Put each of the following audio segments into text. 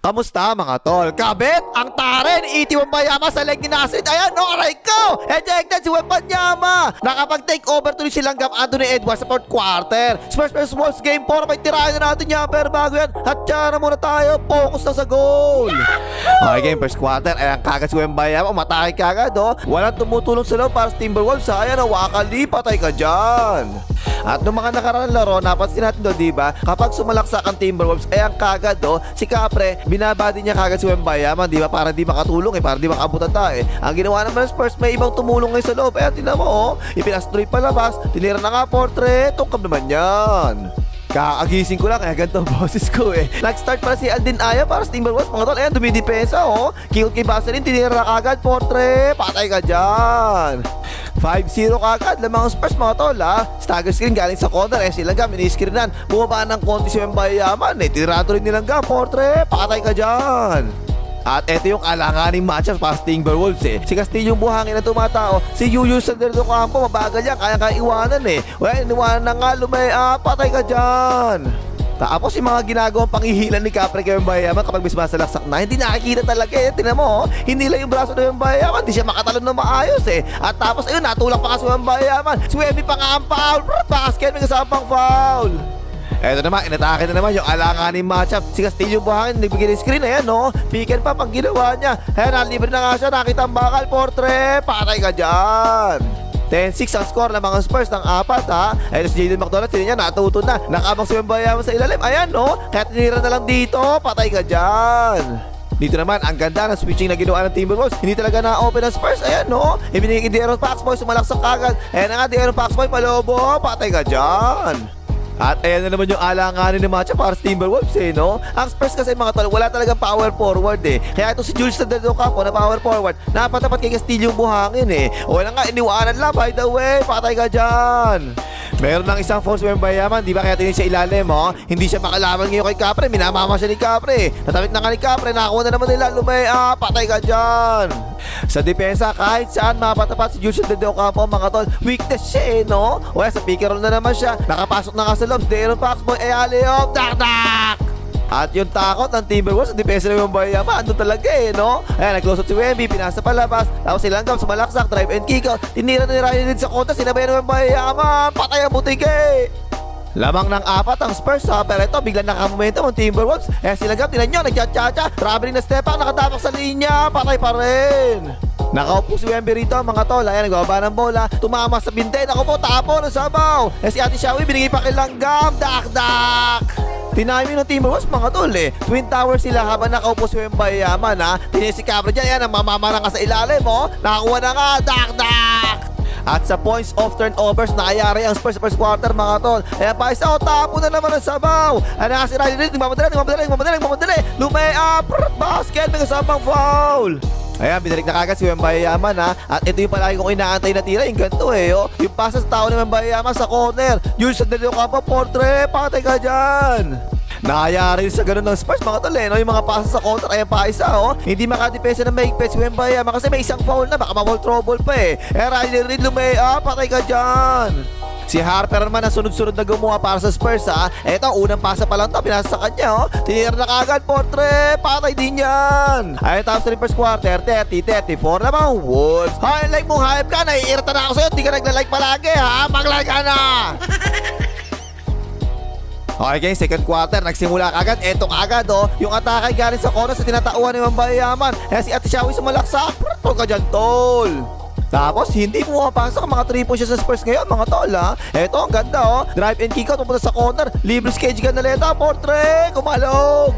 Kamusta mga tol? Kabit ang taren, iti Wembanyama sa leg ni Nasrid. Ayan, no, aray ko! Ejected si Wembanyama. Nakapag-take over tuloy silang Gam Anthony Edwards sa fourth quarter. Spurs vs Wolves game 4. May tirayan na natin yan, pero bago yan, hatya na muna tayo. Focus na sa goal. Okay, game first quarter. Ayan, kagad si Wembanyama. Umatake kagad, oh. Walang tumutulong sa loob para sa Timberwolves. Ayan, oh, wakali, patay ka dyan. At nung mga nakaraan laro, napansin natin doon, diba? Kapag sumalaksak ang Timberwolves, ayan kagad, oh, si Capre, binabadi niya kagad si Wembanyama, diba? Para di makatulong, para di makabutan tayo, Ang ginawa naman ng Spurs, may ibang tumulong ngayon sa loob. Ayan, tinan mo, oh, ipinastroy palabas, tinira na nga portrait, tungkab naman yan. Kakagising ko lang, kaya ganito ang boses ko eh. Nag-start pala si Aldin Aya para sa Timberwolves, mga tol. Ayan, dumidepensa, oh. Kikot kay Vaseline, tinira na kagad, portrait, patay ka dyan. 5-0 kagad, lamang ang Spurs, mga tol, ha. Stagger screen galing sa corner, silang Gam, ini-screenan. Bumaba ng konti si Wembanyama, tinirado rin nilang Gam, portrait, patay ka dyan. At eto yung alanganing matchup para sa Timberwolves eh. Si Castillo yung buhangin na tumatao. Si Julius Antetokounmpo, mabagal yan, kaya iwanan eh. Well, iniwanan na nga, patay ka dyan. Tapos yung mga ginagawang pangihilan ni Capre kay Wembanyama kapag mismasalaksak na, hindi nakikita talaga eh. Tingnan mo, hindi lang yung braso ng Wembanyama, hindi siya makatalon na maayos eh. At tapos ayun, natulak pa ka si Wembanyama. Si Wemby pa nga ang foul. Basket, may kasama pang foul. Eto naman, inatake na naman yung alanganing matchup. Si Castillo buhangin, nagbigay ng screen. Ayan, no? Pick and pop ang ginawa niya. Ayan, libre na nga siya. Nakita ang bakal, portrait. Patay ka dyan. 10-6 ang score ng mga Spurs ng 4, ha. Ayan si Jaden McDonald, sila niya natuto na. Nakabang si Wembanyama sa ilalim. Ayan, no? Kaya tinira na lang dito. Patay ka dyan. Dito naman, ang ganda ng switching na ginawa ng Timberwolves. Hindi talaga na-open ang Spurs. Ayan, no? Ibinigay kay De'Aaron Foxboy, sumalaksak kagad. Ayan na nga, De'Aaron Foxboy, palobo. Patay ka dyan. At ayan na naman yung alanganin ng matcha para sa Timberwolves eh, no? Ang Spurs kasi mga tol, wala talagang power forward eh. Kaya ito si Julius Antetokounmpo na power forward, napatapat kay Castillo yung buhangin eh. O lang nga, iniwanan lang, by the way, patay ka dyan. Meron ng isang force Wembanyama, di ba? Kaya tinin siya ilalim, oh. Hindi siya makalaban ngayon kay Capre, minamama siya ni Capre. Natamit na nga ni Capre, nakakuha na naman nila, patay ka dyan. Sa depensa, kahit saan mapatapat si Julius Antetokounmpo, mga tol, weakness siya eh, no? O sa pick and roll na naman siya, nakapasok na nga sa lobs, De'Aaron Foxboy, alley-oop, dak-dak! At yung takot ng Timberwolves sa depensa ng Wembanyama, andun talaga eh, no? Ayan, nag-close out si Wemby, pinasa palabas, tapos silang Gam, sumalaksak, drive and kick out, tinira na ni Ryan din sa konta, sinabayan ng Wembanyama, patay ang butik eh! Lamang ng 4 ang Spurs, ha? Pero ito, biglang nakamomentum ang Timberwolves. Silang Gam, tinan nyo, nagcha-cha-cha, traveling na step back, nakatapak sa linya, patay pa rin! Nakaupo si Wemby rito, mga tol. Ayan, nagbaba ng bola, tumama sa binte, ako po, tapo ng sabaw. Si Ate Shawi, binigay pa kay Langgam, dak-dak! Tinami ng Timberwolves, mga tol eh. Twin Tower sila habang nakaupo si Wembanyama na. Tinis si Capre dyan, ayan, ang mamamarang ka sa ilalim, oh. Nakakuha na nga, dak-dak! At sa points of turnovers, nakayari ang Spurs first quarter, mga tol. Ayan pa isa, tapo na naman ang sabaw. Ayan si Riley Reid, nagmamadali. Basket, may kasamang foul. Ayan, binalik na kagad si Wembanyama na. At ito yung palagi kong inaantay na tira, yung ganito eh, oh. Yung pasa sa tao ni Wembanyama sa corner. Julius Antetokounmpo, portrait, patay ka dyan. Nakayari sa ganun ng Spurs, mga tol eh, no? Yung mga pasa sa counter, ayan pa isa, oh. Hindi makadepensa ng mahigpit si Wembanyama kasi may isang foul na, baka ma-foul trouble pa eh. Riley Reid, patay ka dyan. Si Harper naman ang sunod-sunod na gumawa para sa Spurs, ha. Eto, unang pasa pa lang to, pinasa sa kanya, oh. Tinira na kagad, portrait, patay din yan. Ayun, tapos sa first quarter, 30-34 naman, Wolves. Hay, like mong hype ka, naiirita na ako sa'yo, hindi ka nagla-like palagi, ha. Mag-like ka na. Okay guys, second quarter, nagsimula kagad. Eto kagad, oh. Yung atake galing sa corner sa tinatauhan ni Wembanyama. Si Ate Shawi sumalaksak, tol ka dyan, tol. Tapos, hindi pumapasok ang mga 3 points sa Spurs ngayon, mga tol, ha? Eto, ang ganda, oh. Drive and kick out, pupunta sa corner. Libre skate, Canaleta, portrait, kumalog.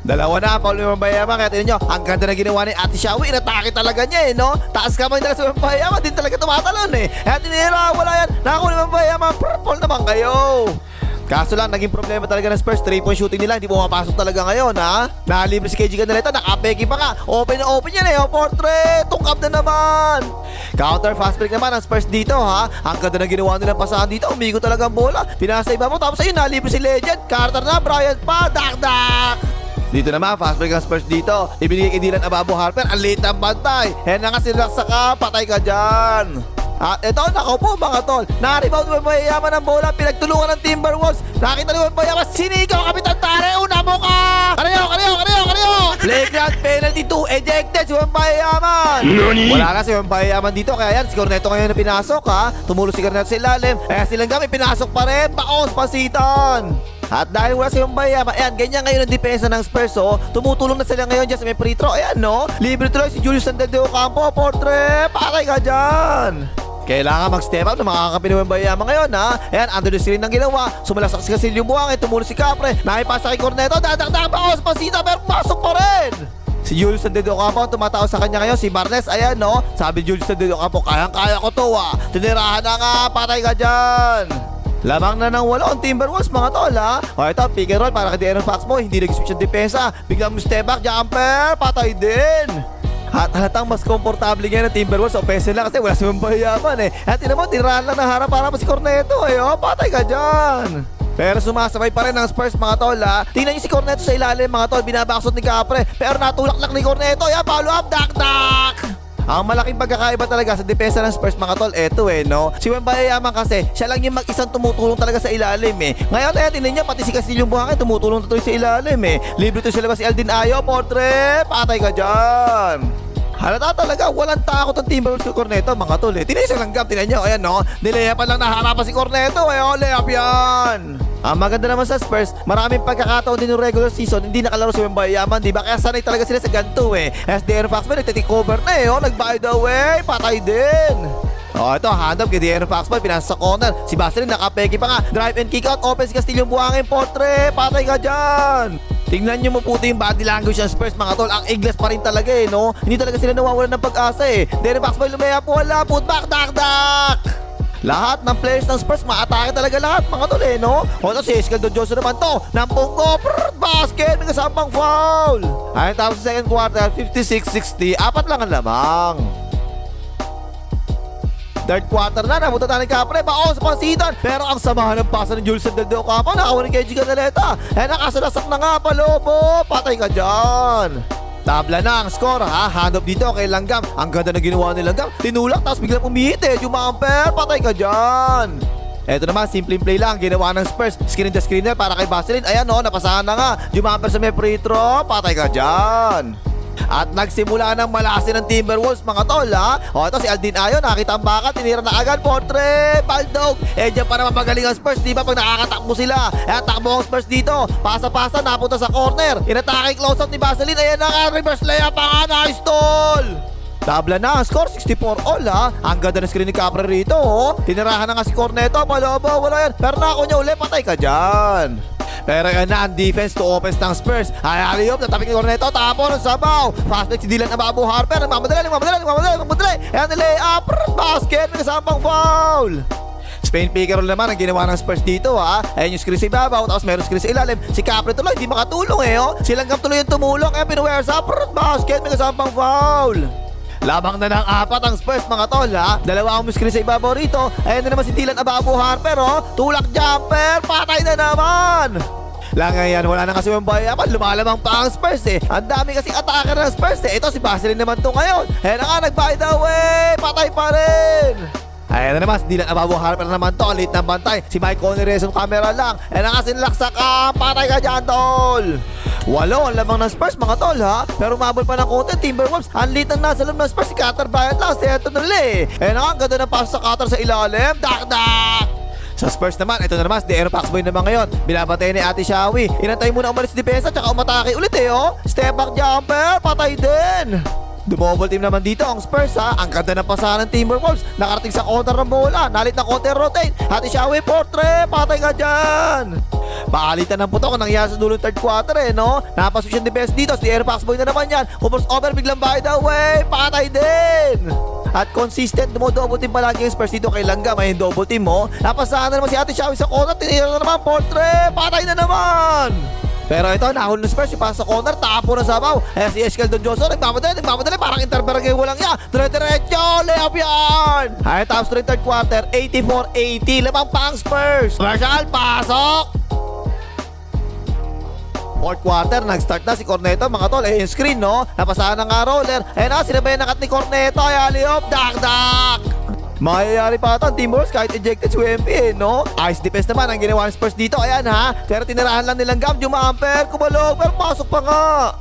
Dalawa na, Paul Wembanyama, kaya tinan nyo, ang ganda na ginawa ni Ate Shawi, inatake talaga niya, eh, no? Taas kamay nila sa Wembanyama, din talaga tumatalon, eh. Kaya tinira, wala yan. Nakakuha ni Wembanyama, Paul naman kayo. Kaso lang, naging problema talaga ng Spurs. 3-point shooting nila, hindi pumapasok talaga ngayon, ha? Nakalibre si KG Canaleta, nakapeki pa nga. Open na open yan, eh. Portrait, tungkap na naman. Counter fast break naman ang Spurs dito, ha? Ang ganda na ginawa nilang pasahan dito. Umigo talaga ang bola. Pinasa iba mo, tapos ayun, nalibre si Legend. Carter na, Bryant pa, dak-dak. Dito naman, fast break ang Spurs dito. Ibinigay kay Dylan Ababo Harper, ang late ng bantay. Na nga sinaksa ka, patay ka dyan. At ito, nakaupo mga tol. Na-rebound Wembanyama ng bola, pinagtulungan ng Timberwolves. Nakita ni Wembanyama, sinigaw Kapitan Tare, una mo ka! Kanayo! ejected si Wembayaman. Wala na si Wembayaman dito, kaya yan, si Corneto ngayon na pinasok ha. Tumulo si Corneto sa ilalim, kaya si Langgam pinasok pa rin, baos pasitan. At dahil wala si Wembayaman, ayan, ganyan ngayon ang depensa ng Spurs, oh. Tumutulong na sila ngayon dyan sa may free throw, ayan, no. Libre tuloy si Julius Sandel de Ocampo, portre, patay ka dyan. Kailangan mag-step up na makakakampi ni Wembayaman ngayon, ha. Ayan, under the screen ng ginawa, sumalasak si Casilio Buangay, tumulo si Capre, nakipasa kay Corneto, dadagdag baos pasita, pero pasok pa rin. Si Julius Sandel de Ocampo ang tumatao sa kanya ngayon, si Barnes, ayan, no. Sabi Julius Sandel de Ocampo, kayang-kaya ko to, ha. Tinirahan na nga, patay ka dyan. Lamang na ng 8 ang Timberwolves mga tol ha. O ito, pick and roll para kay De'Aaron Fox mo. Hindi nag-switch ang depensa. Biglang mo step back, jumper, patay din. At halatang mas komportable ngayon ng Timberwolves. Offensive lang kasi wala si Wembayaman eh. At tinan mo, tirahan lang ng harap para pa si Corneto eh. O, patay ka dyan. Pero sumasabay pa rin ng Spurs mga tol ha. Tingnan nyo si Corneto sa ilalim mga tol. Binabaksot ni Capre. Pero natulak lang ni Corneto. Yan, follow up, dak-dak. Ang malaking pagkakaiba talaga sa depensa ng Spurs mga tol, eto eh, no? Si Wembayaman kasi, siya lang yung mag-isang tumutulong talaga sa ilalim eh. Ngayon, ayan, tingnan niya, pati si Casilio Buangay tumutulong tuloy sa ilalim eh. Libre to sila ba si Aldin Ayo, portre, patay ka dyan. Halata talaga, walang takot ang Timberwolves kay Corneto mga tol eh. Tingnan niyo sa Langgam, tingnan niyo, ayan no? Nilayapan lang naharapan si Corneto eh, o layap yan. Ang maganda naman sa Spurs, maraming pagkakataon din ng regular season, hindi nakalaro si Wembayaman, di ba? Kaya sanay talaga sila sa ganito eh. As De'Aaron Fox man, nagtitake over na eh, oh, nag-by the way, patay din. Oh, ito, hand up kay De'Aaron Fox man, pinasa sa corner. Si Baselin nakapeki pa nga, drive and kick out, open si Castillo Buangay, portre, patay ka dyan. Tingnan nyo maputi yung body language ng Spurs mga tol. Ang iglas pa rin talaga eh, no? Hindi talaga sila nawawalan ng pag-asa eh. De'Aaron Fox man, lumaya po, wala, putback, dak-dak. Lahat ng players ng Spurs, maatake talaga lahat mga tol eh, no? O ito si Escaldo Johnson naman to, nampungko, basket, may kasamang foul. Ayun tapos sa second quarter, 56-60, apat lang ang lamang. Third quarter na, napunta tayo ni Capre, baos, pansitan. Pero ang samahan ng pasa ng Julius Sandel de Ocampo, nakawarin kay Giga Naleta. Nakasalasak na nga, Palobo, patay ka dyan. Tabla na ang score ha, hand up dito kay Langgam. Ang ganda na ginawa ni Langgam, tinulak tapos biglang umihit eh, jumamper, patay ka dyan. Eto naman, simpleng play lang ginawa ng Spurs, screen the screener para kay Baselin. Ayan o, napasahan na nga, jumamper sa may free throw, patay ka dyan. At nagsimula ng malasin ng Timberwolves mga tol ha. O ito si Aldin Ayo, nakita ang bakal, tinira na agad, portre, baldog. Dyan para mapagaling ang Spurs, di ba pag nakakatakbo sila. Takbo ang Spurs dito, pasa-pasa, napunta sa corner. Inatake close out ni Baselin, ayan na nga, reverse layup pa nga, nice tol. Tabla na, score 64 all ha. Ang ganda ng screen ni Capre rito oh. Tinirahan na nga si Corneto, Palobo, wala yan. Pero nako niya uli, patay ka dyan. Pero yan na ang defense to offense ng Spurs. Ay, aliyop, natapik ni Corneto, tapon ng sabaw. Fast break si Dylan Ababu Harper, nagmamadali. Ayan nila, basket, may kasamang foul. Spain pick and roll naman ang ginawa ng Spurs dito ha. Ayan yung screen sa ibabaw, tapos meron screen sa ilalim. Si Capre tuloy, hindi makatulong eh oh. Si Langgam tuloy yung tumulong, kaya pinuwersa, basket, may kasamang foul. Lamang na ng apat ang Spurs mga tol ha. Dalawa ang screen sa ibabaw rito. Ayan na naman si Dylan Ababu Harper oh. Tulak jumper, patay na naman. Lang yan, wala na kasi Wembayaman, lumalamang pa ang Spurs eh. Ang dami kasing attacker ng Spurs eh. Ito si Baselin naman to ngayon. Ayan na nga, nag-by the way, patay pa rin. Ayan na naman, si Dylan Ababu Harper naman to, late ng bantay. Si Mike Conley resong camera lang. Ayan na nga, sinlaksak ka, patay ka dyan tol. 8 ang lamang ng Spurs mga tol ha. Pero umabol pa ng konti Timberwolves. Ang late ang nasa loob ng Spurs, si Cutter Bryant lang. Ito na eh. Ayan na nga, ang ganda ng pass sa Cutter sa ilalim. Dak-dak. Sa Spurs naman, ito na naman, si De'Aaron Fox naman ngayon. Binabatay ni Ate Shawi. Inantay muna umalis sa depensa, tsaka umatake ulit eh oh. Step back jumper, patay din. Dumobble team naman dito ang Spurs ha. Ang ganda ng pasahan ng Timberwolves. Nakarating sa counter ng bola. Nalit na counter rotate. Ate Shawi, portre, patay ka dyan. Paalitan ng putok ang nangyari sa dulo third quarter eh no. Napaswitch yung defense dito. Si De'Aaron Fox na naman yan. Kumos over, biglang by the way, patay din. At consistent, double team palagi yung Spurs dito kay Langgam. May double team mo. Napasahan na naman si Ate Shawi sa corner. Tinira na naman, portre, patay na naman. Pero ito, nahul ng Spurs, yung pasa sa corner, tapo na sabaw. Ayan si Escaldo Johnson, nagmamadali, parang interbarangay walang ya. Dire-diretso, layup yan. Ayan, tapos third quarter, 84-80, lamang pa ang Spurs. Marshall, pasok. Fourth quarter, nag-start na si Corneto, mga tol, yung screen, no? Napasahan na nga roller. Ayan na, sinabayan na kat ni Corneto, ay aliyop, dak-dak. Mayayari pa ito ang Timberwolves kahit ejected si UMP eh, no? Ice defense naman ang ginawa ng Spurs dito, ayan ha. Pero tinirahan lang nilang Gam, jumamper, kumalog, pero pasok pa nga.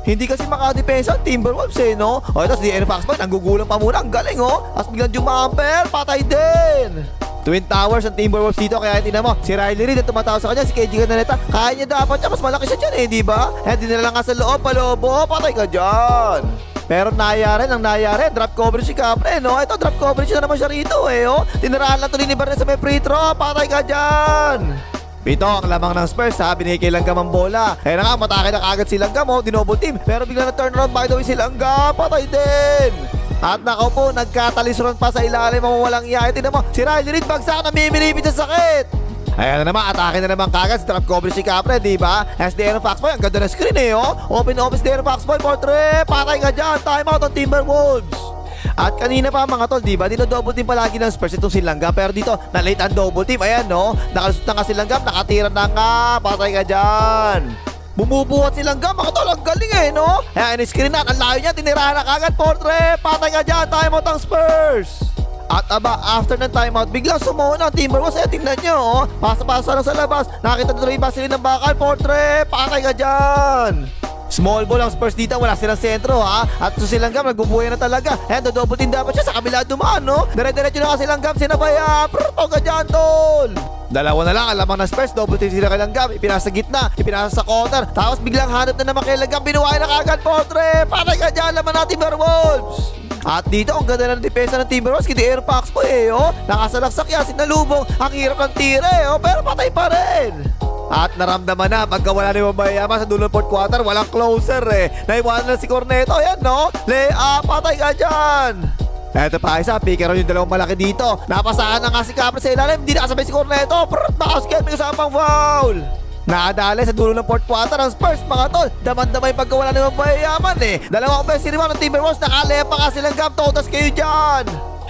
Hindi kasi makadepensa ang Timberwolves no? O ito si De'Aaron Fox Boy, nanggugulang pa muna, ang galing Tapos biglang jumamper, patay din. Twin Towers ang Timberwolves dito, kaya tingnan mo, si Riley Reid ang tumatawa sa kanya, si KG Cananeta, kaya niya dapat siya, mas malaki siya dyan di ba? Di na lang nga sa loob, palobo, patay ka dyan. Pero nangyari, drop coverage si Capre, no? Ito, drop coverage na naman siya rito, Tiniraan lang tuloy ni Barnes sa may free throw, patay ka dyan. Pito ang lamang ng Spurs binigay kay Langgam ang bola. Na nga, matake na kagad si Langgam dinouble team. Pero bigla na turnaround by the way si Langgam, patay din. At nako po, nagkatalisron pa sa ilalim ang walang iya. Tingnan mo, si Riley Reid bagsak na mimilipit sa sakit. Ayan na naman, atake na naman kagad, drop coverage si Capre, di ba? As De'Aaron Fox Boy, ang ganda ng screen Open office De'Aaron Fox Boy for 3, patay ka dyan, timeout ng Timberwolves. At kanina pa mga tol, di ba? Dino-double team palagi ng Spurs itong si Langgam. Pero dito, na-late ang double team. Ayan, no? Nakalusot na nga si Langgam. Nakatira na nga. Patay ka dyan. Bumubuhat si Langgam. Mga tol, ang galing no? Ayan, in-screen na. Ang layo niya. Tinirahan na kagad. Portre. Patay ka dyan. Timeout ang Spurs. At aba, after ng timeout, biglang sumuha ang Timberwolves. Tingnan nyo, Pasa-pasa lang sa labas. Nakita na tuloy yung Vaseline ng bakal. Portre. Patay ka dyan. Small ball ang Spurs dito, wala silang sentro At so si Langgam, nagbubuhay na talaga. Double team dapat siya sa kabila dumaan Dire-diretso na kasi Langgam, sinabaya. Toga dyan, tol. Dalawa na lang, alamang ng Spurs, double team sila kay Langgam. Ipinasa sa gitna, ipinasa sa corner. Tapos biglang hanap na naman kay Langgam, binuhay na kagad, Potre. Patay ka dyan, laman natin Timberwolves. At dito, ang ganda ng depensa ng Timberwolves, kiti De'Aaron Fox Boy Nakasalaksak yan, sinalubong. Ang hirap ng tire pero patay pa rin. At naramdaman na pagka wala ni Wembanyama sa dulo ng fourth quarter, walang closer Naiwanan na si Corneto, ayan Lay-up, patay ka dyan. Eto pa isa, picker yung dalawang malaki dito. Napasaan na nga si Capre sa ilalim, hindi nakasabay si Corneto. Basket, may kasamang foul. Nakadali sa dulo ng fourth quarter ang Spurs, mga tol. Daman-damay pagka wala ni Wembanyama Dalawang offensive rebound ng Timberwolves, nakalepa nga silang gap. Totas kayo dyan.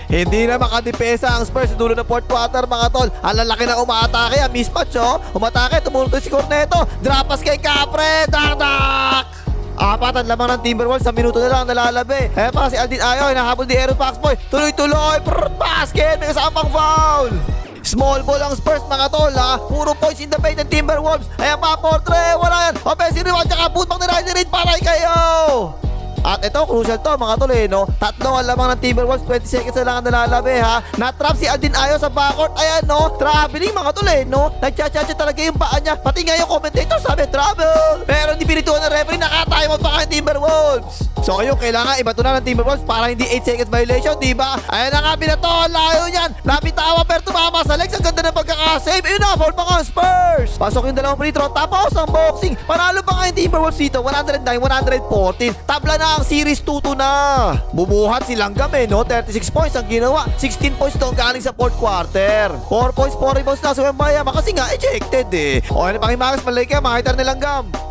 Hindi na makadipesa ang Spurs sa dulo ng fourth quarter, mga tol. Ang lalaki na umaatake, ang mismatch Umatake, tumulong si Corneto. Drop pass kay Capre, dak-dak. Apat ang lamang ng Timberwolves, sa minuto na lang nalalabi. Pa si Aldin Ayo, hinahabol ni De'Aaron Fox Boy. Tuloy-tuloy, basket, may kasamang foul. Small ball ang Spurs, mga tol Puro points in the paint ng Timberwolves. Ayan pa, Portre, wala yan. Offensive rebound, tsaka bootback ni Riley Reid, paray kayo. At ito, crucial to, mga tol Tatlo ang lamang ng Timberwolves, 20 seconds na lang ang nalalabi Na-trap si Aldin Ayo sa backcourt. Ayan traveling, mga tol Nagcha-cha-cha talaga yung paa niya. Pati nga yung commentator sabi travel. Pero hindi pinituan ng referee, naka-timeout pa kayo Timberwolves. So kayo, kailangan ibato na ng Timberwolves para hindi 8 seconds violation, diba? Ayan na nga, binato, layo niyan. Napitawa pero tumama sa legs. Ang ganda ng pagkakasave. Ayun na, foul pa nga ang Spurs. Pasok yung dalawang free throw, tapos ang boxing. Panalo pa nga yung Timberwolves dito, 109-114. Tabla na ang series 2-2 na. Bumuhat si Langgam 36 points ang ginawa. 16 points doon galing sa fourth quarter. 4 points, 4 rebounds na sa Wembanyama kasi nga ejected O ano pang imagas, malay ka, makita ni Langgam.